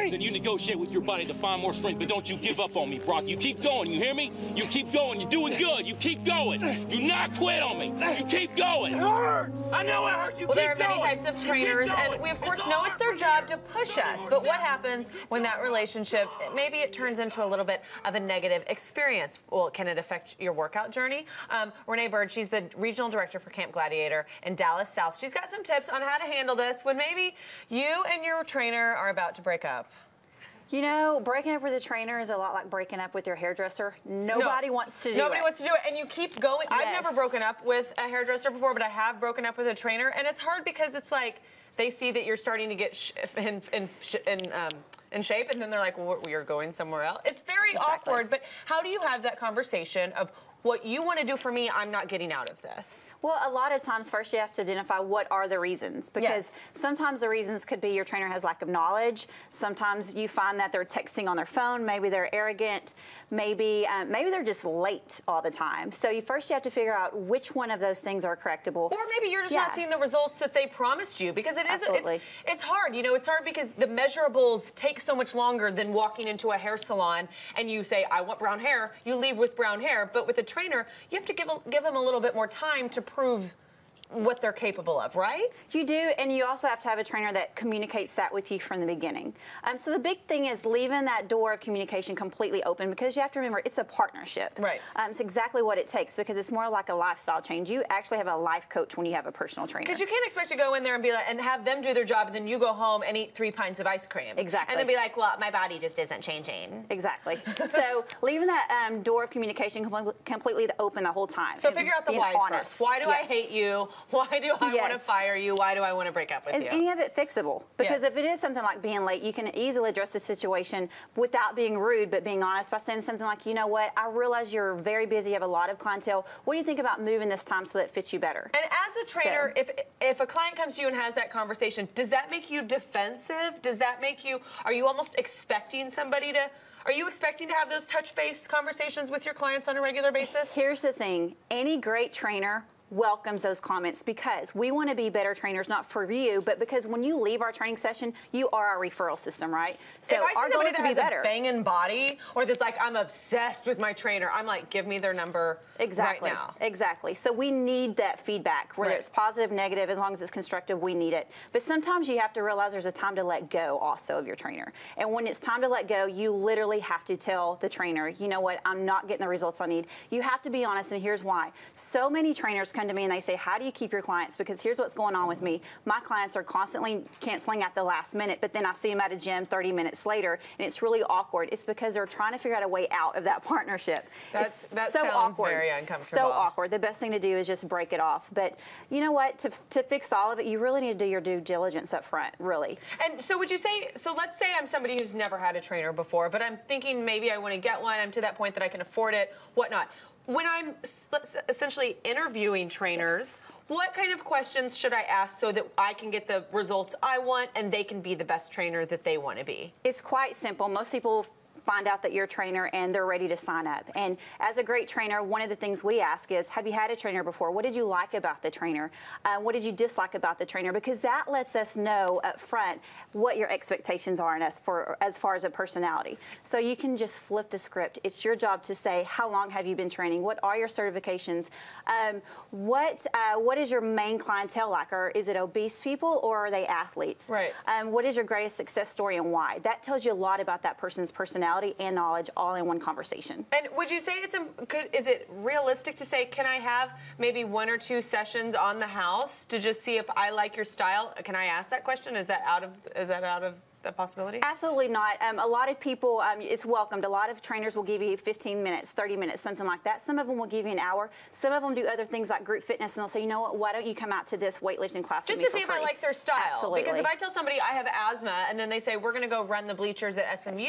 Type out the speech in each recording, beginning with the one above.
me? Then you negotiate with your body to find more strength, but don't you give up on me, Brock. You keep going, you hear me? You keep going, you're doing good. You keep going. Do not quit on me. You keep going. It hurt. I know it hurts. You Well, keep there are many going. types of trainers, and we of course know it's their job to push us, but what happens when that relationship, maybe it turns into a little bit of a negative experience? Well, can it affect your workout journey? Renee Byrd, she's the regional director for Camp Gladiator in Dallas South. She's got some tips on how to handle this when maybe you and your trainer are about to break up. You know, breaking up with a trainer is a lot like breaking up with your hairdresser. Nobody wants to do it. Nobody wants to do it, and you keep going. Yes. I've never broken up with a hairdresser before, but I have broken up with a trainer, and it's hard because it's like they see that you're starting to get in shape, and then they're like, well, you're going somewhere else. It's very awkward, but how do you have that conversation of what you want to do for me, I'm not getting out of this? Well, a lot of times, first you have to identify what are the reasons, because sometimes the reasons could be your trainer has lack of knowledge. Sometimes you find that they're texting on their phone. Maybe they're arrogant. Maybe they're just late all the time. So first you have to figure out which one of those things are correctable. Or maybe you're just not seeing the results that they promised you, because it is it's hard. You know, it's hard because the measurables take so much longer than walking into a hair salon and you say, I want brown hair. You leave with brown hair, but with a trainer, you have to give them a little bit more time to prove what they're capable of, right? You do, and you also have to have a trainer that communicates that with you from the beginning. So the big thing is leaving that door of communication completely open, because you have to remember it's a partnership. Right. It's exactly what it takes, because it's more like a lifestyle change. You actually have a life coach when you have a personal trainer. Because you can't expect to go in there and be like, and have them do their job, and then you go home and eat 3 pints of ice cream. Exactly. And then be like, well, my body just isn't changing. Exactly. So leaving that door of communication completely open the whole time. So figure out the whys first. Why do I hate you? Why do I want to fire you? Why do I want to break up with you? Is any of it fixable? Because if it is something like being late, you can easily address the situation without being rude, but being honest by saying something like, you know what, I realize you're very busy, you have a lot of clientele. What do you think about moving this time so that it fits you better? And as a trainer, if a client comes to you and has that conversation, does that make you defensive? Does that make you, are you almost expecting somebody to, are you expecting to have those touch-base conversations with your clients on a regular basis? Here's the thing. Any great trainer welcomes those comments, because we want to be better trainers, not for you, but because when you leave our training session, you are our referral system, right? So our goal is to be better. A banging body, or that's like, I'm obsessed with my trainer, I'm like, give me their number right now. Exactly. So we need that feedback, whether it's positive, negative, as long as it's constructive, we need it. But sometimes you have to realize there's a time to let go also of your trainer. And when it's time to let go, you literally have to tell the trainer, you know what, I'm not getting the results I need. You have to be honest, and here's why. So many trainers come to me and they say, how do you keep your clients? Because here's what's going on with me. My clients are constantly canceling at the last minute, but then I see them at a gym 30 minutes later, and it's really awkward. It's because they're trying to figure out a way out of that partnership. That so sounds awkward. Very uncomfortable. So awkward. The best thing to do is just break it off. But you know what? To fix all of it, you really need to do your due diligence up front, really. And so would you say, so let's say I'm somebody who's never had a trainer before, but I'm thinking maybe I want to get one. I'm to that point that I can afford it, whatnot. When I'm essentially interviewing trainers, what kind of questions should I ask so that I can get the results I want and they can be the best trainer that they want to be? It's quite simple. Most people find out that you're a trainer and they're ready to sign up. And as a great trainer, one of the things we ask is, have you had a trainer before? What did you like about the trainer? What did you dislike about the trainer? Because that lets us know up front what your expectations are in us as far as a personality. So you can just flip the script. It's your job to say, how long have you been training? What are your certifications? What is your main clientele like? Or is it obese people, or are they athletes? Right. What is your greatest success story and why? That tells you a lot about that person's personality and knowledge all in one conversation. And would you say is it realistic to say, can I have maybe 1 or 2 sessions on the house to just see if I like your style? Can I ask that question? Is that out of the possibility? Absolutely not. A lot of people, it's welcomed. A lot of trainers will give you 15 minutes, 30 minutes, something like that. Some of them will give you an hour. Some of them do other things like group fitness, and they'll say, you know what, why don't you come out to this weightlifting class just with me to see for free? if I like their style. Absolutely. Because if I tell somebody I have asthma and then they say, we're going to go run the bleachers at SMU,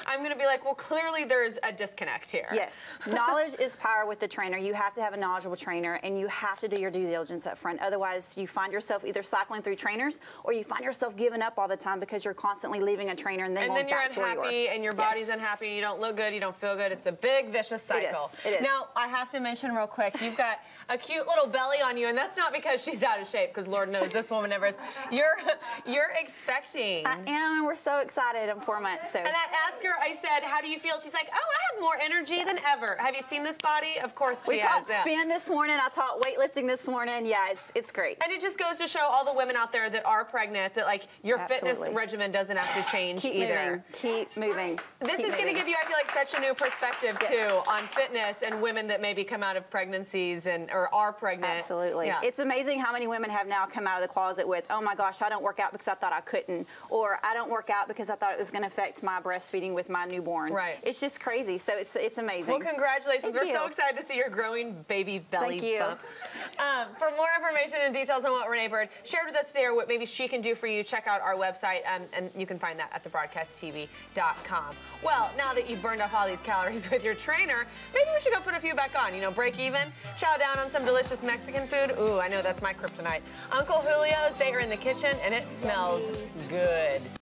I'm going to be like, well, clearly there's a disconnect here. Yes. Knowledge is power with the trainer. You have to have a knowledgeable trainer, and you have to do your due diligence up front. Otherwise, you find yourself either cycling through trainers, or you find yourself giving up all the time because you're constantly leaving a trainer and then And going then you're back to where you were. unhappy, and your body's unhappy, you don't look good, you don't feel good. It's a big, vicious cycle. It is. Now, I have to mention real quick, you've got a cute little belly on you, and that's not because she's out of shape, because Lord knows this woman never is. You're expecting. I am, and we're so excited. I'm 4 months, so. And I asked her, I said, how do you feel? She's like, oh, I have more energy than ever. Have you seen this body? Of course she We has. taught spin this morning. I taught weightlifting this morning. Yeah, it's great. And it just goes to show all the women out there that are pregnant that, like, your fitness regimen doesn't have to change either. Keep moving. This is going to give you, I feel like, such a new perspective, too, on fitness and women that maybe come out of pregnancies or are pregnant. Absolutely. Yeah. It's amazing how many women have now come out of the closet with, oh my gosh, I don't work out because I thought I couldn't, or I don't work out because I thought it was going to affect my breastfeeding with my newborn. Right. It's just crazy. So it's amazing. Well, congratulations. Thank We're so you. excited to see your growing baby belly Thank you. bump. For more information and details on what Renee Byrd shared with us today or what maybe she can do for you, check out our website, and you can find that at thebroadcasttv.com. Well, now that you've burned off all these calories with your trainer, maybe we should go put a few back on. You know, break even, chow down on some delicious Mexican food. Ooh, I know that's my kryptonite. Uncle Julio's, they are in the kitchen, and it smells good.